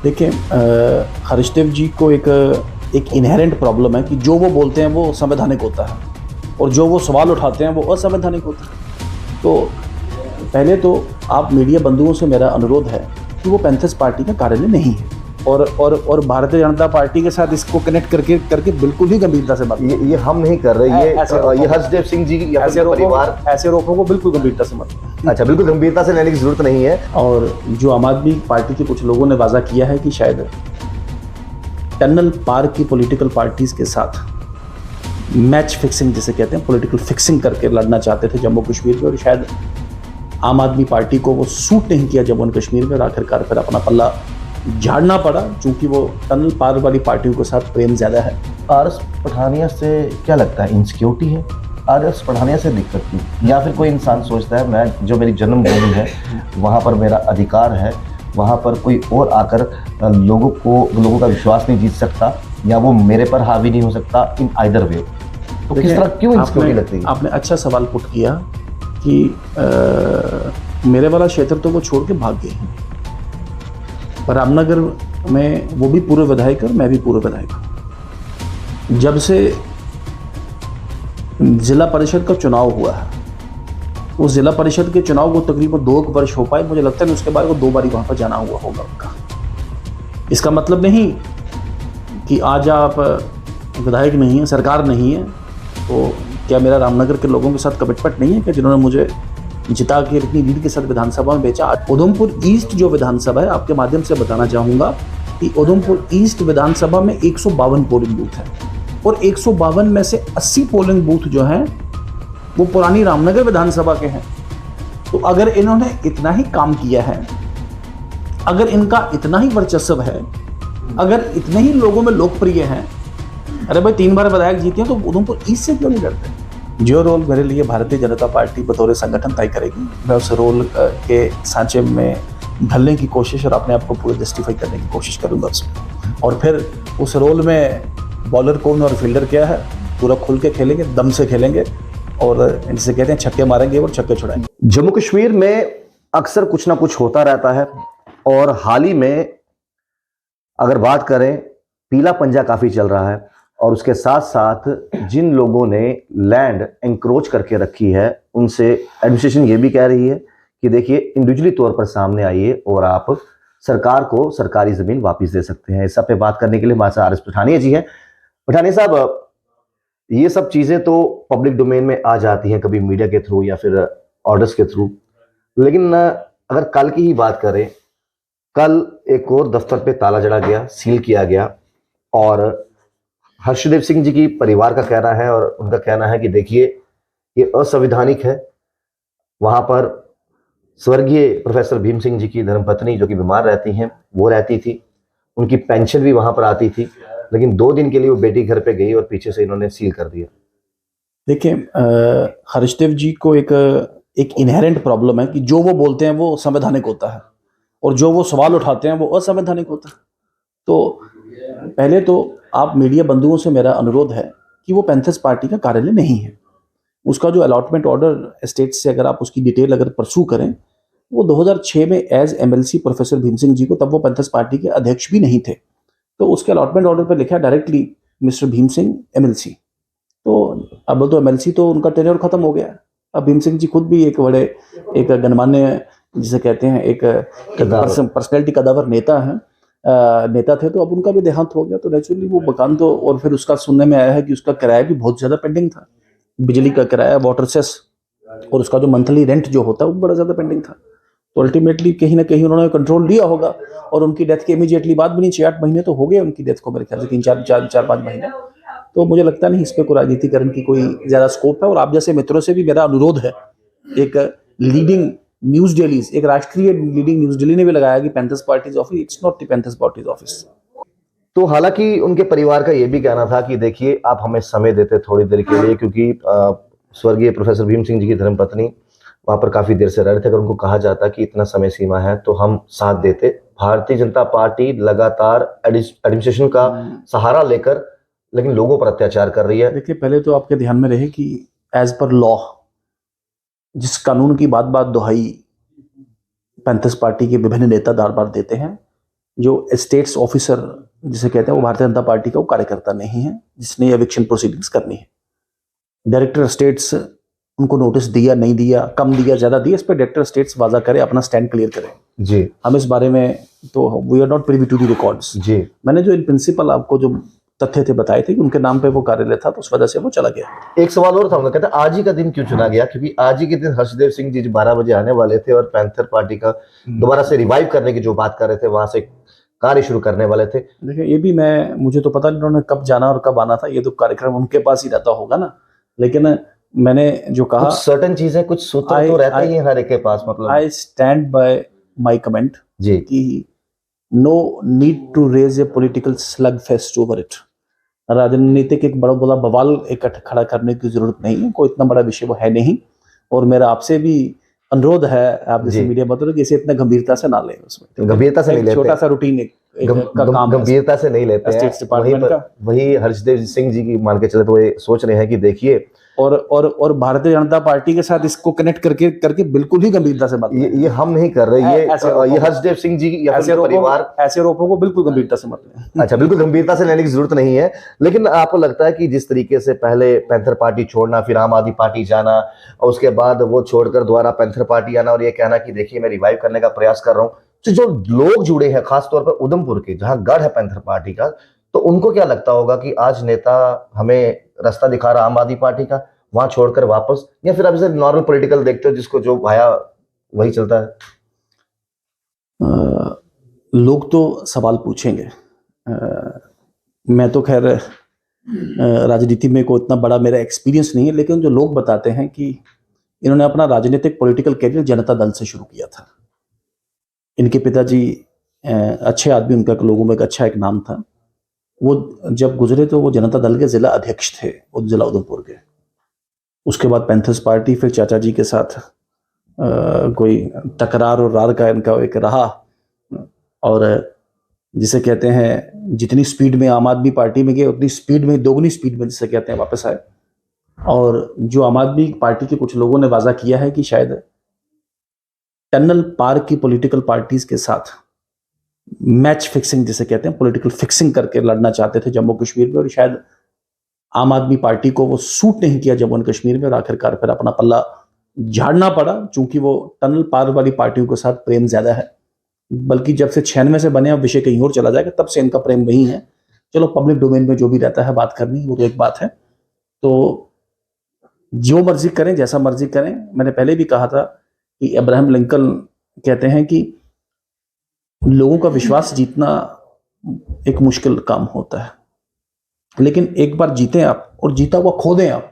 देखिए हर्षदेव जी को एक इनहेरेंट प्रॉब्लम है कि जो वो बोलते हैं वो संवैधानिक होता है और जो वो सवाल उठाते हैं वो असंवैधानिक होता है। तो पहले तो आप मीडिया बंधुओं से मेरा अनुरोध है कि वो पैंथर्स पार्टी का कार्यालय नहीं है और भारतीय जनता पार्टी के साथ इसको कनेक्ट करके बिल्कुल ही गंभीरता से मत ये हम नहीं कर रहे। ये हर्षदेव सिंह जी या फिर परिवार ऐसे रोकों को बिल्कुल गंभीरता से मत। अच्छा, बिल्कुल गंभीरता से लेने की जरूरत नहीं है। और जो आम आदमी पार्टी के कुछ लोगों ने वादा किया है कि शायद टनल पार की पॉलिटिकल पार्टीज के साथ मैच फिक्सिंग जिसे कहते हैं, पॉलिटिकल फिक्सिंग करके लड़ना चाहते थे जम्मू कश्मीर में, और शायद आम आदमी पार्टी को वो सूट नहीं किया जम्मू एंड कश्मीर में, और आखिरकार फिर अपना पल्ला झाड़ना पड़ा क्योंकि वो टनल पार वाली पार्टियों के साथ प्रेम ज्यादा है। आरएस पठानिया से क्या लगता है, इनसिक्योरिटी है? आरएस पठानिया से दिक्कत की, या फिर कोई इंसान सोचता है मैं जो मेरी जन्मभूमि है वहाँ पर मेरा अधिकार है, वहाँ पर कोई और आकर लोगों का विश्वास नहीं जीत सकता, या वो मेरे पर हावी नहीं हो सकता इन आइदर वे। तो किस तरह क्यों इनसिक्योरिटी लगती है? आपने अच्छा सवाल पुट किया कि मेरे वाला क्षेत्र तो वो छोड़ के भाग गए हैं, पर रामनगर में वो भी पूर्व विधायक और मैं भी पूर्व विधायक हूँ। जब से जिला परिषद का चुनाव हुआ है, उस जिला परिषद के चुनाव को तकरीबन 2 वर्ष हो पाए, मुझे लगता है उसके बाद वो 2 बार वहाँ पर जाना हुआ होगा उनका। इसका मतलब नहीं कि आज आप विधायक नहीं हैं, सरकार नहीं है, तो क्या मेरा रामनगर के लोगों के साथ कमिटमेंट नहीं है कि जिन्होंने मुझे जिता के इतनी लीड के साथ विधानसभा में भेजा। उधमपुर ईस्ट जो विधानसभा है, आपके माध्यम से बताना चाहूँगा कि उधमपुर ईस्ट विधानसभा में 152 पोलिंग बूथ है, और 152 में से 80 पोलिंग बूथ जो हैं वो पुरानी रामनगर विधानसभा के हैं। तो अगर इन्होंने इतना ही काम किया है, अगर इनका इतना ही वर्चस्व है, अगर इतने ही लोगों में लोकप्रिय हैं, अरे भाई 3 बार विधायक जीते हैं, तो उधमपुर ईस्ट से क्यों नहीं लड़ते? जो रोल मेरे लिए भारतीय जनता पार्टी बतौर संगठन तय करेगी, मैं उस रोल के सांचे में ढलने की कोशिश और अपने आप को पूरे जस्टिफाई करने की कोशिश करूंगा उसमें। और फिर उस रोल में बॉलर कौन और फील्डर क्या है, पूरा खुल के खेलेंगे, दम से खेलेंगे, और इनसे कहते हैं छक्के मारेंगे और छक्के छुड़ाएंगे। जम्मू कश्मीर में अक्सर कुछ ना कुछ होता रहता है, और हाल ही में अगर बात करें, पीला पंजा काफी चल रहा है, और उसके साथ साथ जिन लोगों ने लैंड एंक्रोच करके रखी है उनसे एडमिनिस्ट्रेशन ये भी कह रही है कि देखिए इंडिविजुअली तौर पर सामने आइए और आप सरकार को सरकारी जमीन वापस दे सकते हैं। इस सब पे बात करने के लिए हमारे साथ आरएस पठानिया जी हैं। पठानिया साहब, ये सब चीजें तो पब्लिक डोमेन में आ जाती हैं, कभी मीडिया के थ्रू या फिर ऑर्डर्स के थ्रू, लेकिन अगर कल की ही बात करें, कल एक और दफ्तर पे ताला जड़ा गया, सील किया गया, और हर्षदेव सिंह जी की परिवार का कहना है और उनका कहना है कि देखिए ये असंवैधानिक है। वहां पर स्वर्गीय प्रोफेसर भीम सिंह जी की धर्मपत्नी जो कि बीमार रहती हैं वो रहती थी, उनकी पेंशन भी वहां पर आती थी, लेकिन 2 दिन के लिए वो बेटी घर पे गई और पीछे से इन्होंने सील कर दिया। देखिए हर्षदेव जी को एक इनहेरेंट प्रॉब्लम है कि जो वो बोलते हैं वो संवैधानिक होता है और जो वो सवाल उठाते हैं वो असंवैधानिक होता है। तो पहले तो आप मीडिया बंधुओं से मेरा अनुरोध है कि वो पैंथर्स पार्टी का कार्यालय नहीं है। उसका जो अलॉटमेंट ऑर्डर स्टेट से अगर आप उसकी डिटेल अगर परसू करें, वो 2006 में as MLC professor Bhim Singh ji को, तब वो पैंथर्स पार्टी के अध्यक्ष भी नहीं थे, तो उसके अलॉटमेंट ऑर्डर पर लिखा directly mister Bhim Singh MLC. तो अब तो एमएलसी तो उनका टेन्योर खत्म हो गया। अब भीम सिंह जी खुद भी एक गणमान्य जिसे कहते हैं एक पर्सनैलिटी कदावर नेता थे, तो अब उनका भी देहांत हो गया। तो नेचुरली वो मकान तो, और फिर उसका सुनने में आया है कि उसका किराया भी बहुत ज्यादा पेंडिंग था, बिजली का किराया, वाटर सेस, और उसका जो मंथली रेंट जो होता है वो बड़ा ज्यादा पेंडिंग था। तो अल्टीमेटली कहीं ना कहीं उन्होंने कंट्रोल लिया होगा, और उनकी डेथ के इमीडिएटली बाद भी नहीं, 6-8 महीने तो हो गए उनकी डेथ को, मेरे ख्याल से 3-4-5 महीने। तो मुझे लगता नहीं इस पर कोई राजनीतिकरण की कोई ज्यादा स्कोप है। और आप जैसे मित्रों से भी मेरा अनुरोध है, एक लीडिंग न्यूज डेलीज, एक राष्ट्रीय लीडिंग न्यूज डेली ने भी लगाया कि panthers parties office, it's not the panthers parties office. तो हालांकि उनके परिवार का यह भी कहना था कि देखिए आप हमें समय देते थोड़ी देर के लिए, क्योंकि स्वर्गीय प्रोफेसर भीम सिंह जी की धर्मपत्नी वहां पर काफी देर से रह रहे थे। अगर उनको कहा जाता कि इतना समय सीमा है तो हम साथ देते। भारतीय जनता पार्टी लगातार एडमिनिस्ट्रेशन का सहारा लेकर लेकिन लोगों पर अत्याचार कर रही है। देखिए, पहले तो आपके ध्यान में रहे कि एज पर लॉ जिस कानून की बात बात दुहाई पैंथर्स पार्टी के विभिन्न नेता बार बार देते हैं, जो स्टेट्स ऑफिसर जिसे कहते हैं वो भारतीय जनता पार्टी का वो कार्यकर्ता नहीं है जिसने एविक्शन प्रोसीडिंग्स करनी है। डायरेक्टर स्टेट्स उनको नोटिस दिया नहीं दिया, कम दिया ज़्यादा दिया, इस पर डायरेक्टर स्टेट्स वाजा करे, अपना स्टैंड क्लियर करें। जी हम इस बारे में तो we are not privy to the records. जी। मैंने जो इन प्रिंसिपल आपको जो तथ्य थे बताए थे कि उनके नाम पे वो कार्यालय था तो उस वजह से वो चला गया। एक सवाल और था उनका, कहते हैं आज ही का दिन क्यों चुना गया? क्योंकि आज ही के दिन हर्षदेव सिंह जी 12 बजे आने वाले थे और पैंथर पार्टी का दोबारा से रिवाइव करने की जो बात कर रहे थे, वहां से कार्य शुरू करने वाले थे। देखिए ये भी मुझे तो पता नहीं उन्होंने कब जाना और कब आना था, ये तो कार्यक्रम उनके पास ही रहता होगा ना। लेकिन मैंने जो कहा कुछ सर्टेन चीजें, कुछ सूत्र तो रहते ही हैं हर एक के पास, मतलब। I stand by my comment जी कि no need to raise a political slugfest over it. राजनीतिक एक बड़ा बड़ा बवाल इकट्ठा खड़ा करने की जरूरत नहीं है, कोई इतना बड़ा विषय वो है नहीं। और मेरा आपसे भी अनुरोध है, आप जैसे मीडिया बता रहे कि इसे इतना गंभीरता से ना लें। उसमें गंभीरता से नहीं लेते, छोटा सा रूटीन का काम गंभीरता से नहीं लेते स्टेट्स डिपार्टमेंट का। वही हर्षदेव सिंह जी की मान के चले तो ये सोच रहे हैं कि देखिए, और भारतीय जनता पार्टी के साथ इसको कनेक्ट करके बिल्कुल ही गंभीरता से बात ये हम नहीं कर रहे, ये हर्षदेव सिंह जी या फिर परिवार ऐसे आरोपों को बिल्कुल गंभीरता से मत लें। अच्छा, बिल्कुल गंभीरता से लेने की जरूरत नहीं है। लेकिन आपको लगता है कि जिस तरीके से पहले पैंथर पार्टी छोड़ना, फिर आम आदमी पार्टी जाना और उसके बाद वो छोड़कर दोबारा पैंथर पार्टी आना और ये कहना कि देखिए मैं रिवाइव करने का प्रयास कर रहा हूँ, तो जो लोग जुड़े हैं खासतौर पर उधमपुर के जहां गढ़ है पैंथर पार्टी का, तो उनको क्या लगता होगा कि आज नेता हमें रास्ता दिखा रहा आम आदमी पार्टी का, वहां छोड़कर वापस, या फिर आप इसे नॉर्मल पॉलिटिकल देखते हो जिसको जो भाया वही चलता है? लोग तो सवाल पूछेंगे। मैं तो खैर राजनीति में कोई इतना बड़ा मेरा एक्सपीरियंस नहीं है, लेकिन जो लोग बताते हैं कि इन्होंने अपना राजनीतिक पॉलिटिकल कैरियर जनता दल से शुरू किया था। इनके पिताजी अच्छे आदमी, उनका लोगों में एक अच्छा एक नाम था। वो जब गुजरे तो वो जनता दल के जिला अध्यक्ष थे जिला उधमपुर के। उसके बाद पैंथर्स पार्टी, फिर चाचा जी के साथ कोई तकरार और रार का इनका एक रहा, और जिसे कहते हैं जितनी स्पीड में आम आदमी पार्टी में गए उतनी स्पीड में, दोगुनी स्पीड में जिसे कहते हैं, वापस आए। और जो आम आदमी पार्टी के कुछ लोगों ने वादा किया है कि शायद टनल पार की पॉलिटिकल पार्टीज के साथ मैच फिक्सिंग जिसे कहते हैं, पॉलिटिकल फिक्सिंग करके लड़ना चाहते थे जम्मू कश्मीर में, और शायद आम आदमी पार्टी को वो सूट नहीं किया जम्मू एंड कश्मीर में, और आखिरकार फिर अपना पल्ला झाड़ना पड़ा, चूंकि वो टनल पार वाली पार्टियों के साथ प्रेम ज्यादा है। बल्कि जब से 96 से बने, अब विषय कहीं और चला जाएगा, तब से इनका प्रेम वही है। चलो पब्लिक डोमेन में जो भी रहता है बात करनी, वो तो एक बात है। तो जो मर्जी करें, जैसा मर्जी करें। मैंने पहले भी कहा था कि अब्राहम लिंकन कहते हैं कि लोगों का विश्वास जीतना एक मुश्किल काम होता है, लेकिन एक बार जीते आप और जीता हुआ खो दें आप,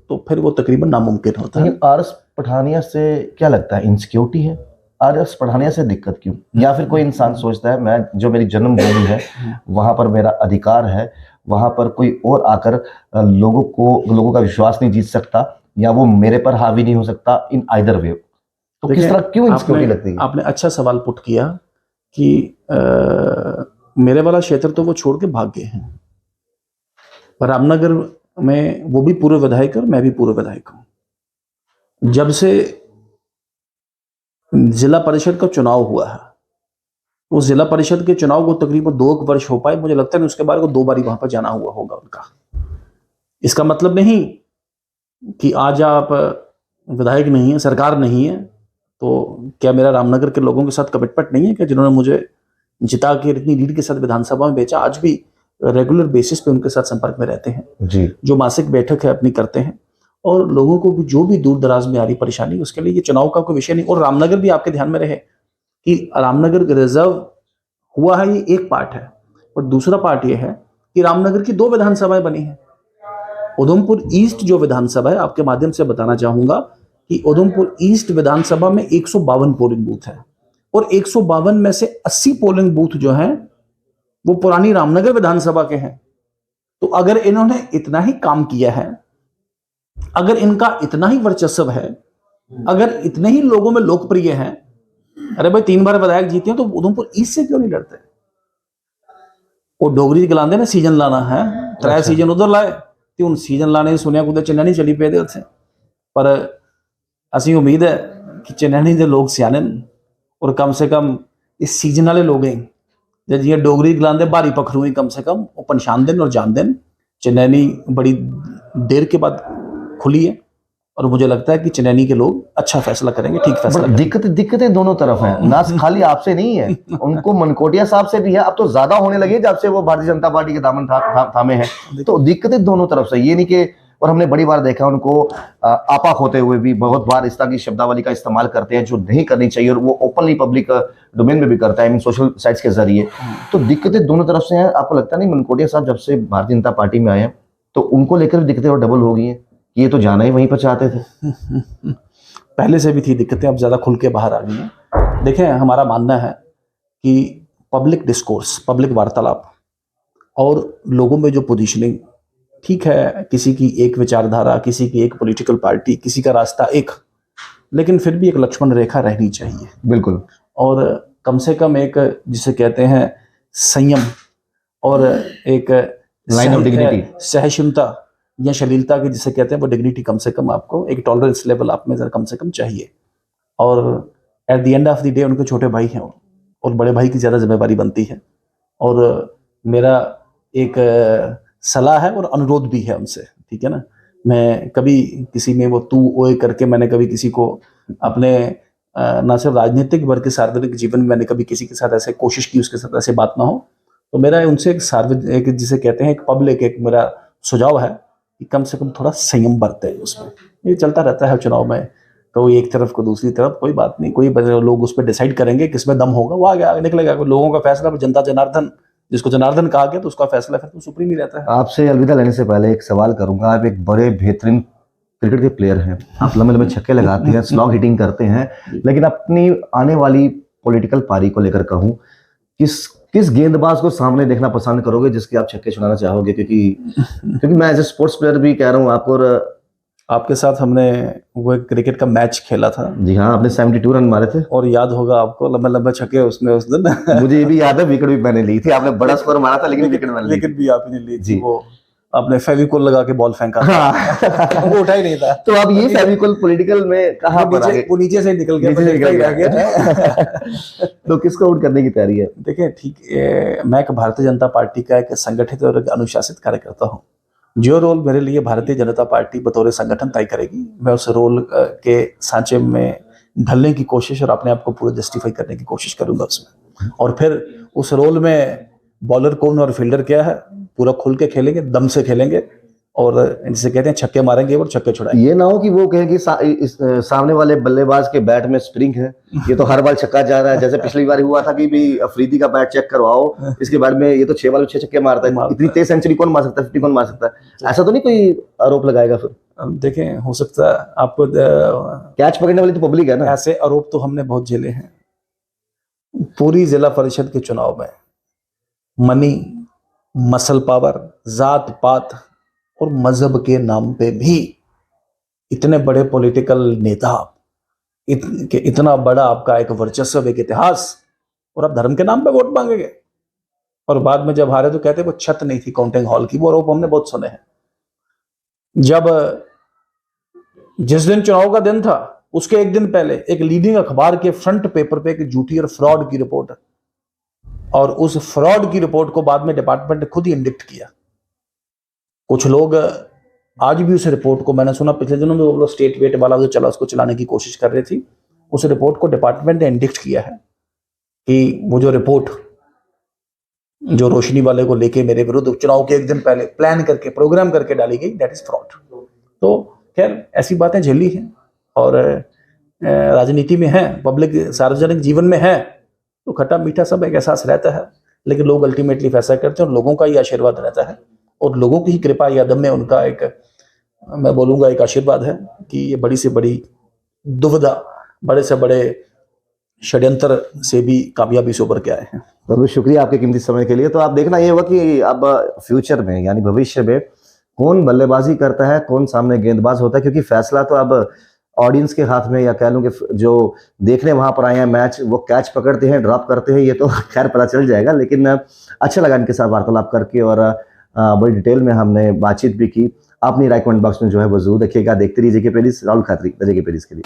तो फिर वो तकरीबन नामुमकिन होता है। आर.एस. पठानिया से क्या लगता है, इनसिक्योरिटी है? आर.एस. पठानिया से दिक्कत क्यों? या फिर कोई इंसान सोचता है मैं, जो मेरी जन्मभूमि है वहां पर मेरा अधिकार है, वहां पर कोई और आकर लोगों का विश्वास नहीं जीत सकता, या वो मेरे पर हावी नहीं हो सकता, इन आइदर वे। तो किस तरह क्यों इनसिक्योरिटी लगती है? आपने अच्छा सवाल पुट किया कि मेरे वाला क्षेत्र तो वो छोड़ के भाग गए हैं। रामनगर में वो भी पूर्व विधायक और मैं भी पूर्व विधायक हूं। जब से जिला परिषद का चुनाव हुआ है, उस जिला परिषद के चुनाव को तकरीबन 2 वर्ष हो पाए, मुझे लगता है उसके बाद को 2 बार वहां पर जाना हुआ होगा उनका। इसका मतलब नहीं कि आज आप विधायक नहीं है, सरकार नहीं है, तो क्या मेरा रामनगर के लोगों के साथ कमिटमेंट नहीं है कि जिन्होंने मुझे जिता के इतनी लीड के साथ विधानसभा में भेजा, आज भी रेगुलर बेसिस पे उनके साथ संपर्क में रहते हैं जी। जो मासिक बैठक है अपनी करते हैं, और लोगों को भी जो भी दूर दराज में आ रही परेशानी, उसके लिए ये चुनाव का कोई विषय नहीं। और रामनगर भी आपके ध्यान में रहे कि रामनगर रिजर्व हुआ है, ये एक पार्ट है, और दूसरा पार्ट ये है कि रामनगर की 2 विधानसभाएं बनी हैं। उधमपुर ईस्ट जो विधानसभा है, आपके माध्यम से बताना चाहूंगा कि उधमपुर ईस्ट विधानसभा में 152 पोलिंग बूथ है, और 152 में से 80 पोलिंग बूथ जो हैं वो पुरानी रामनगर विधानसभा के हैं। तो अगर इन्होंने इतना ही काम किया है, अगर इनका इतना ही वर्चस्व है, अगर इतने ही लोगों में लोकप्रिय हैं, अरे भाई 3 बार विधायक जीते हैं, तो उधमपुर ईस्ट से क्यों नहीं लड़ते? वो डोगरी गलांदे ना सीजन लाना है, 3 सीजन उधर लाए, 3 सीजन लाने सुनिया कुछ चन्ना नहीं चली पे उत्थे। पर असी उम्मीद है कि चन्ना दे लोग सियाने और कम से कम इस सीजन वाले लोग हैं जियां डोगरी गलांदे बारी पखरू ही कम से कम वो पन्छान देन और जान देन। चनैनी बड़ी देर के बाद खुली है और मुझे लगता है कि चनैनी के लोग अच्छा फैसला करेंगे, ठीक फैसला करेंगे। दिक्कतें दोनों तरफ हैं ना, खाली आपसे नहीं है, उनको मनकोटिया साहब से भी है, अब तो ज्यादा होने लगी है जब से वो भारतीय जनता पार्टी के दामन थामे हैं। तो दिक्कतें दोनों तरफ से, ये नहीं कि, और हमने बड़ी बार देखा उनको आपा होते हुए भी बहुत बार इस तरह की शब्दावली का इस्तेमाल करते हैं जो नहीं करनी चाहिए, और वो ओपनली पब्लिक डोमेन में भी करता है, सोशल साइट्स के जरिए। तो दिक्कतें दोनों तरफ से हैं। आपको लगता नहीं मनकोटिया साहब जब से भारतीय जनता पार्टी में आए हैं तो उनको लेकर भी दिक्कतें और डबल हो गई हैं? ये तो जाना ही वहीं पर चाहते थे। पहले से भी थी दिक्कतें, अब ज्यादा खुल के बाहर आ गई हैं। देखें, हमारा मानना है कि पब्लिक डिस्कोर्स, पब्लिक वार्तालाप और लोगों में जो पोजीशनिंग, ठीक है, किसी की एक विचारधारा, किसी की एक पॉलिटिकल पार्टी, किसी का रास्ता एक, लेकिन फिर भी एक लक्ष्मण रेखा रहनी चाहिए। बिल्कुल। और कम से कम एक जिसे कहते हैं संयम और एक लाइन ऑफ डिग्निटी, सहिष्णुता या शलीलता की जिसे कहते हैं वो डिग्निटी, कम से कम आपको एक टॉलरेंस लेवल आप में कम से कम चाहिए। और at the end of the day उनके छोटे भाई हैं और बड़े भाई की ज़्यादा जिम्मेवारी बनती है। और मेरा एक सलाह है और अनुरोध भी है उनसे, ठीक है ना। मैं कभी किसी में वो तू ओए करके मैंने कभी किसी को अपने ना सिर्फ राजनीतिक बल्कि सार्वजनिक जीवन में मैंने कभी किसी के साथ ऐसे कोशिश की उसके साथ ऐसे बात ना हो। तो मेरा उनसे एक जिसे कहते हैं एक पब्लिक एक मेरा सुझाव है कि कम से कम थोड़ा संयम बरते उसमें। ये चलता रहता है चुनाव में, कोई एक तरफ को दूसरी तरफ, कोई बात नहीं, कोई लोग उस पर डिसाइड करेंगे किसमें दम होगा, वो आगे निकलेगा। लोगों का फैसला जनता जनार्दन, जिसको जनार्दन कहा गया, तो उसका फैसला फिर तो सुप्रीम ही रहता है। आपसे अलविदा लेने से पहले एक सवाल करूंगा। आप एक बड़े बेहतरीन क्रिकेट के प्लेयर हैं, आप लंबे लंबे छक्के लगाते हैं, स्लॉग हिटिंग करते हैं, लेकिन अपनी आने वाली पॉलिटिकल पारी को लेकर कहूं, किस गेंदबाज को सामने देखना पसंद करोगे जिसके आप छक्के छुड़ाना चाहोगे? क्योंकि मैं एज ए स्पोर्ट्स प्लेयर भी कह रहा हूँ आपको, और आपके साथ हमने वो एक क्रिकेट का मैच खेला था। जी हाँ, आपने 72 रन मारे थे और याद होगा आपको लंबे लंबे छक्के उसमें उस दिन। मुझे ये भी याद है, विकेट भी मैंने ली थी। आपने बड़ा स्कोर मारा था लेकिन विकेट मैंने ली। विकेट भी आपने ली थी। वो आपने फेविकोल लगा के बॉल फेंका था। हाँ। वो उठा ही नहीं था। तो अब ये फेविकोल पॉलिटिकल में कहाँ पर आ गए? वो नीचे से निकल गया। तो किसको आउट करने की तैयारी है? देखिए, ठीक, मैं एक भारतीय जनता पार्टी का एक संगठित और अनुशासित कार्यकर्ता हूँ। जो रोल मेरे लिए भारतीय जनता पार्टी बतौर संगठन तय करेगी, मैं उस रोल के सांचे में ढलने की कोशिश और अपने आप को पूरा जस्टिफाई करने की कोशिश करूंगा उसमें। और फिर उस रोल में बॉलर कौन और फील्डर क्या है, पूरा खुल के खेलेंगे, दम से खेलेंगे, और जिसे कहते हैं छक्के मारेंगे और छक्के छुड़ाएंगे। ये ना हो कि वो कहें कि सामने वाले बल्लेबाज के बैट में स्प्रिंग है, ये तो हर बार छक्का जा रहा है। जैसे पिछली बार हुआ था कि भी अफरीदी का बैट चेक करवाओ, इसके बैट में ये तो 6 बार 6 छक्के मारता है, इतनी तेज सेंचुरी कौन मार सकता है, 50 कौन मार सकता है? ऐसा तो नहीं कोई आरोप लगाएगा फिर? देखें, हो सकता है आपको कैच पकड़ने वाली तो पब्लिक है ना। ऐसे आरोप तो हमने बहुत झेले हैं। पूरी जिला परिषद के चुनाव में मनी, मसल पावर, जात पात और मजहब के नाम पे भी इतने बड़े पॉलिटिकल नेता, इतना बड़ा आपका एक वर्चस्व, एक इतिहास, और आप धर्म के नाम पे वोट मांगेंगे। और बाद में जब हारे तो कहते वो छत नहीं थी काउंटिंग हॉल की। वो आरोप हमने बहुत सुने हैं। जब जिस दिन चुनाव का दिन था उसके एक दिन पहले एक लीडिंग अखबार के फ्रंट पेपर पे एक झूठी और फ्रॉड की रिपोर्ट, और उस फ्रॉड की रिपोर्ट को बाद में डिपार्टमेंट ने खुद ही इंडिक्ट किया। कुछ लोग आज भी उस रिपोर्ट को, मैंने सुना पिछले दिनों में वो लोग स्टेट वेट वाला जो चला उसको चलाने की कोशिश कर रही थी, उस रिपोर्ट को डिपार्टमेंट ने इंडिक्ट किया है कि वो जो रिपोर्ट जो रोशनी वाले को लेके मेरे विरुद्ध चुनाव के एक दिन पहले प्लान करके प्रोग्राम करके डाली गई, दैट इज फ्रॉड। तो खैर ऐसी बातें झेली हैं और राजनीति में है, पब्लिक सार्वजनिक जीवन में है, तो खट्टा मीठा सब एक एहसास रहता है। लेकिन लोग अल्टीमेटली फैसला करते हैं और लोगों का ही आशीर्वाद रहता है, और लोगों की ही कृपा या दम में उनका एक, मैं बोलूंगा, एक आशीर्वाद है कि ये बड़ी से बड़ी दुविधा, बड़े से बड़े षड्यंत्र से भी कामयाबी से उभर के आए हैं। बहुत बहुत शुक्रिया आपके कीमती समय के लिए। तो आप देखना ये होगा कि अब फ्यूचर में यानी भविष्य में कौन बल्लेबाजी करता है, कौन सामने गेंदबाज होता है, क्योंकि फैसला तो अब ऑडियंस के हाथ में, या कह लूँ कि जो देखने वहां पर आए हैं मैच, वो कैच पकड़ते हैं, ड्रॉप करते हैं, ये तो खैर पता चल जाएगा। लेकिन अच्छा लगा इनके साथ वार्तालाप करके, और बड़ी डिटेल में हमने बातचीत भी की। आप अपनी राय कमेंट बॉक्स में जो है वो जरूर देखिएगा। देखते रहिए JK Paris. Rahul Khatri, JK Paris के लिए।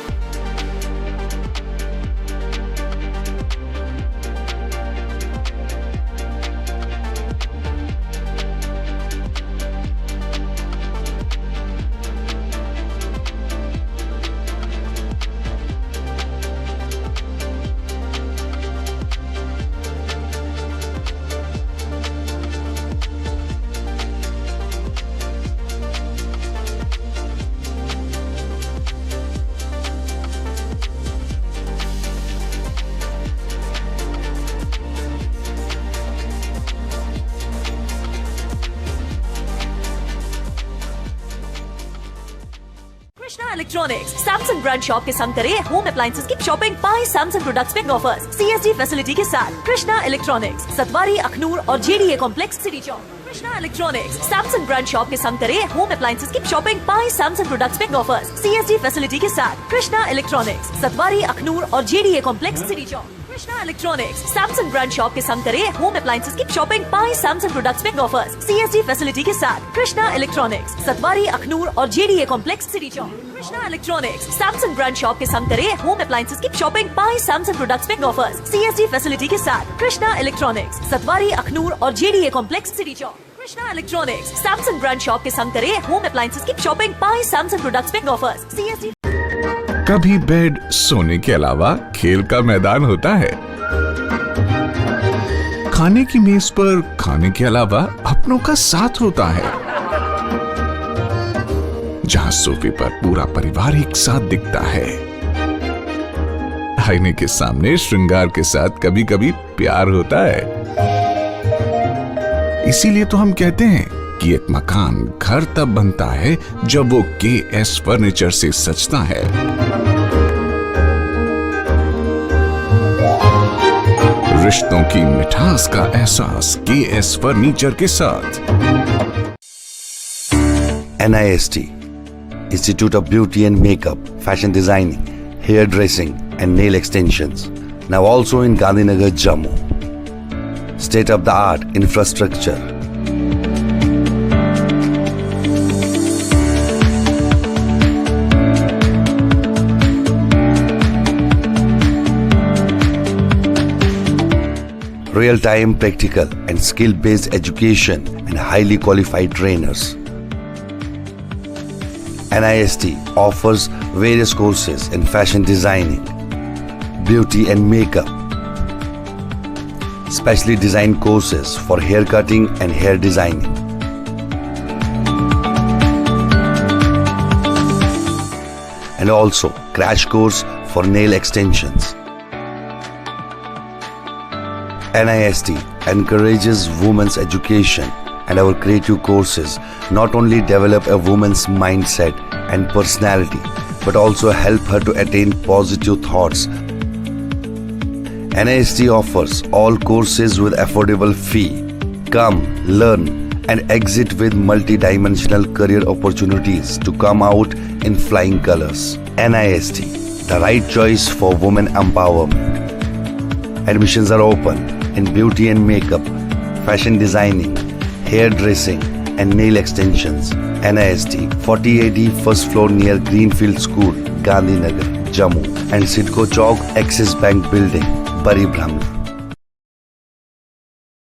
इलेक्ट्रॉनिक्स सैमसंग ब्रांड शॉप के संग करे होम अप्लायंसेस की शॉपिंग बाय सैमसंग प्रोडक्ट्स में ऑफर्स CSD फैसिलिटी के साथ कृष्णा इलेक्ट्रॉनिक्स सतवारी अखनूर और JDA complex city Chowk. Krishna electronics Samsung brand shop के संग करे होम अप्लायंसेस की शॉपिंग बाय सैमसंग प्रोडक्ट्स में ऑफर्स CSD फैसिलिटी के साथ कृष्णा इलेक्ट्रॉनिक्स सतवारी अखनूर और JDA complex city Chowk. Krishna electronics Samsung brand shop के संग करे होम अप्लायंसेस की शॉपिंग बाय सैमसंग प्रोडक्ट्स में ऑफर्स CSD फैसिलिटी के साथ कृष्णा इलेक्ट्रॉनिक्स सतवारी अखनूर और JDA complex city Chowk. Krishna electronics Samsung brand shop के संग करे होम अप्लायंसेस की शॉपिंग बाय सैमसंग प्रोडक्ट्स में ऑफर्स CSD फैसिलिटी के साथ कृष्णा इलेक्ट्रॉनिक्स सतवारी अखनूर और JDA complex city Chowk. Krishna electronics Samsung brand shop के संग करे होम अप्लायंसेस की शॉपिंग बाय सैमसंग प्रोडक्ट्स में ऑफर्स CSD। कभी बेड सोने के अलावा खेल का मैदान होता है, खाने की मेज पर खाने के अलावा अपनों का साथ होता है, जहां सोफे पर पूरा परिवार एक साथ दिखता है, आईने के सामने श्रृंगार के साथ कभी कभी प्यार होता है। इसीलिए तो हम कहते हैं कि एक मकान घर तब बनता है जब वो KS फर्नीचर से सजता है। रिश्तों की मिठास का एहसास KS फर्नीचर के साथ। NIST, Institute of Beauty and Makeup, Fashion Designing, Hair Dressing and Nail Extensions. Now also in Gandhinagar, Jammu. State-of-the-art infrastructure. Real-time practical and skill-based education and highly qualified trainers. NIST offers various courses in fashion designing, beauty and makeup, specially designed courses for hair cutting and hair designing. And also crash course for nail extensions. NIST encourages women's education, and our creative courses not only develop a woman's mindset and personality but also help her to attain positive thoughts. NIST offers all courses with affordable fee. Come, learn and exit with multi-dimensional career opportunities to come out in flying colors. NIST, the right choice for women empowerment. Admissions are open in beauty and makeup, fashion designing, hair dressing and nail extensions. NIST 40AD first floor near Greenfield School, Gandhinagar, Jammu and Sidco Chowk, Axis Bank Building, Bari Brahman.